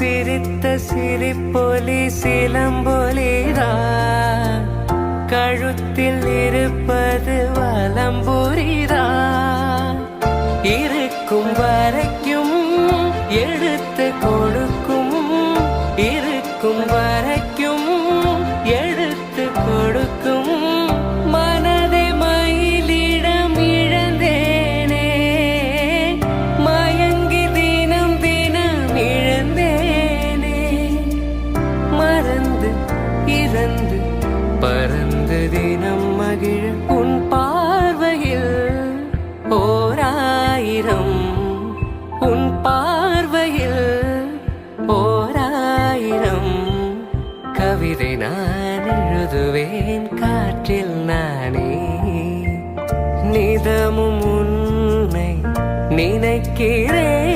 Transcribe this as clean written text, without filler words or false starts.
சிரித்த சிரிப்பொலி சிலம்பொலிதான், கழுத்தில் இருப்பது வலம்புரிதான். இருக்கும் வரைக்கும் எடுத்து கொடுக்கும், இருக்கும் வரைக்கும் எடுத்து கொடுக்கும். மனதை மயிலிடம் இழந்தேனே, மயங்கி தினம் தினம் இழந்தேனே. மறந்து இறந்து பறந்து தினம் மகிழ உன் பார்வையில் ஓராயிரம், உன் பார்வையில் ஓராயிரம் கவிதை நான் எழுதுவேன் காற்றில் நானே. நிதமும் உன்னை நினைக்கிறேன்.